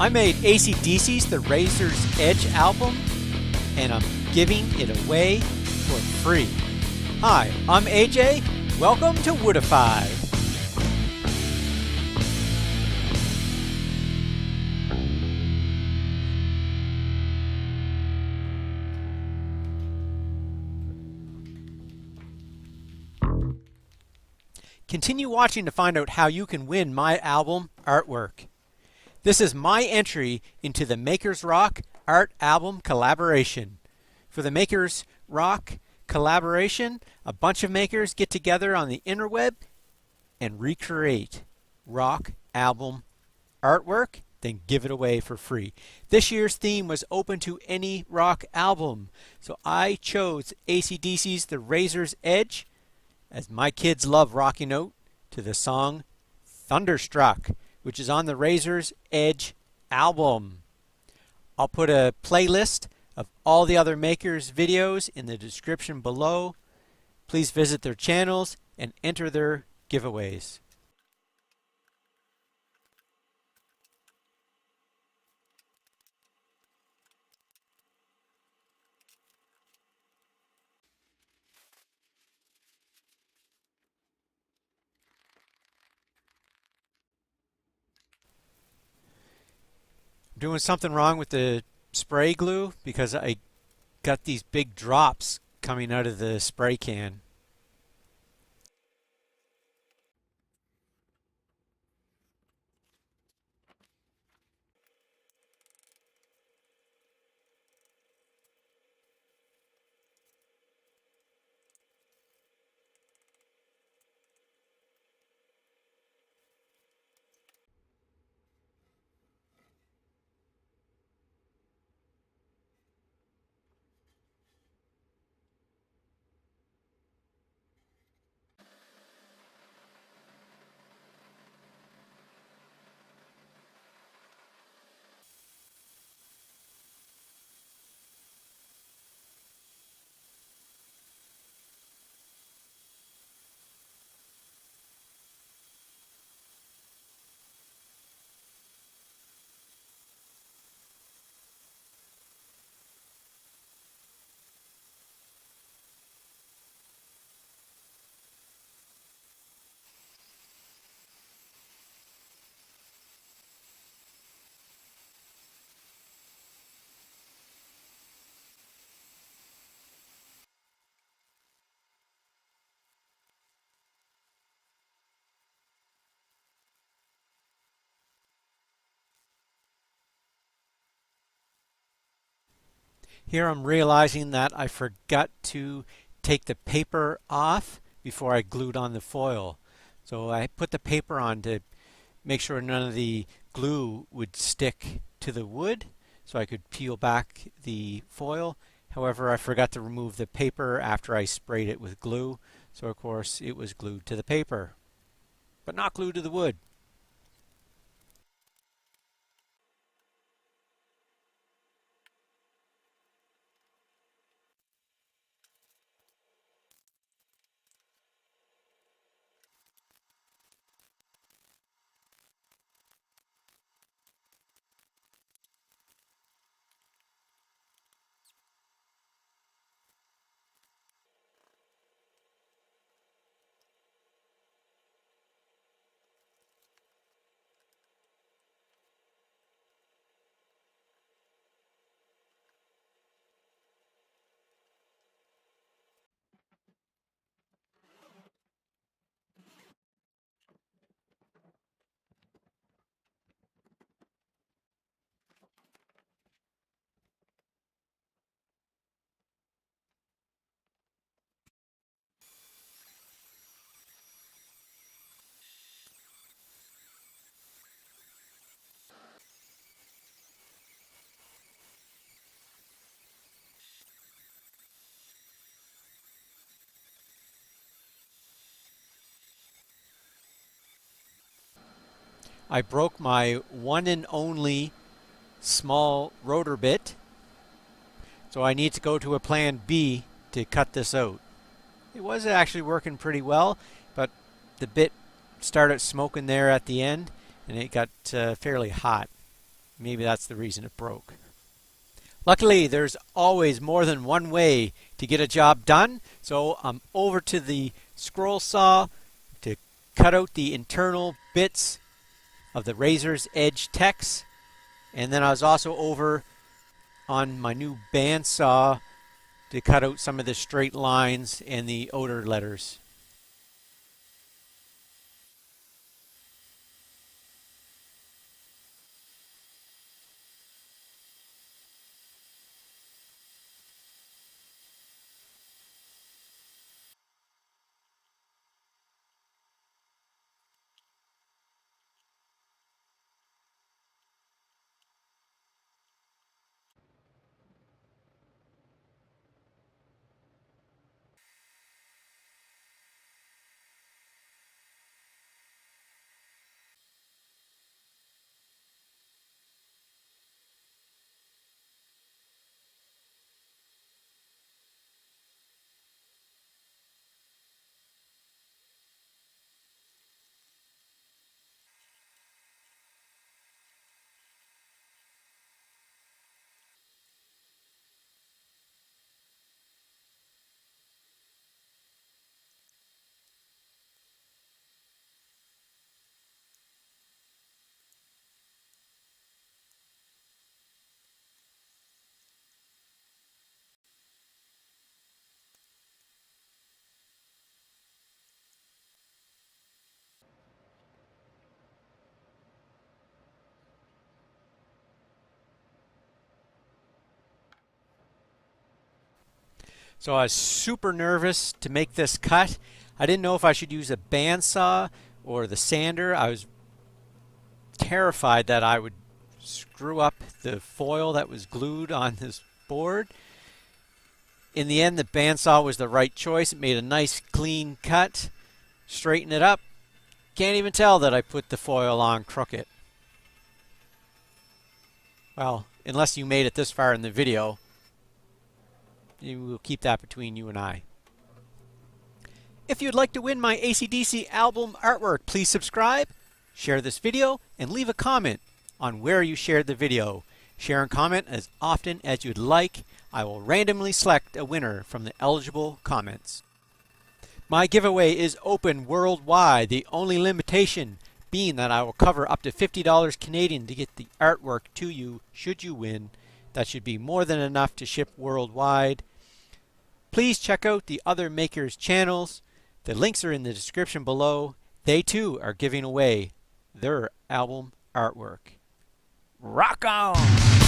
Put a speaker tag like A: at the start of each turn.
A: I made ACDC's The Razor's Edge album, and I'm giving it away for free. Hi, I'm AJ. Welcome to Woodified. Continue watching to find out how you can win my album artwork. This is my entry into the Makers Rock Art Album Collaboration. For the Makers Rock Collaboration, a bunch of makers get together on the interweb and recreate rock album artwork, then give it away for free. This year's theme was open to any rock album, so I chose ACDC's The Razor's Edge, as my kids love rocking out to the song Thunderstruck, which is on the Razor's Edge album. I'll put a playlist of all the other makers' videos in the description below. Please visit their channels and enter their giveaways. Doing something wrong with the spray glue because I got these big drops coming out of the spray can. Here I'm realizing that I forgot to take the paper off before I glued on the foil. So I put the paper on to make sure none of the glue would stick to the wood so I could peel back the foil. However, I forgot to remove the paper after I sprayed it with glue, so of course it was glued to the paper, but not glued to the wood. I broke my one and only small rotor bit, so I need to go to a plan B to cut this out. It was actually working pretty well, but the bit started smoking there at the end and it got fairly hot. Maybe that's the reason it broke. Luckily, there's always more than one way to get a job done, so I'm over to the scroll saw to cut out the internal bits of the razor's edge text, and then I was also over on my new band saw to cut out some of the straight lines and the outer letters. So I was super nervous to make this cut. I didn't know if I should use a bandsaw or the sander. I was terrified that I would screw up the foil that was glued on this board. In the end, the bandsaw was the right choice. It made a nice clean cut. Straighten it up. Can't even tell that I put the foil on crooked. Well, unless you made it this far in the video. We'll keep that between you and I. If you'd like to win my ACDC album artwork, please subscribe, share this video, and leave a comment on where you shared the video. Share and comment as often as you'd like. I will randomly select a winner from the eligible comments. My giveaway is open worldwide, the only limitation being that I will cover up to $50 Canadian to get the artwork to you should you win. That should be more than enough to ship worldwide. Please check out the other makers' channels. The links are in the description below. They too are giving away their album artwork. Rock on!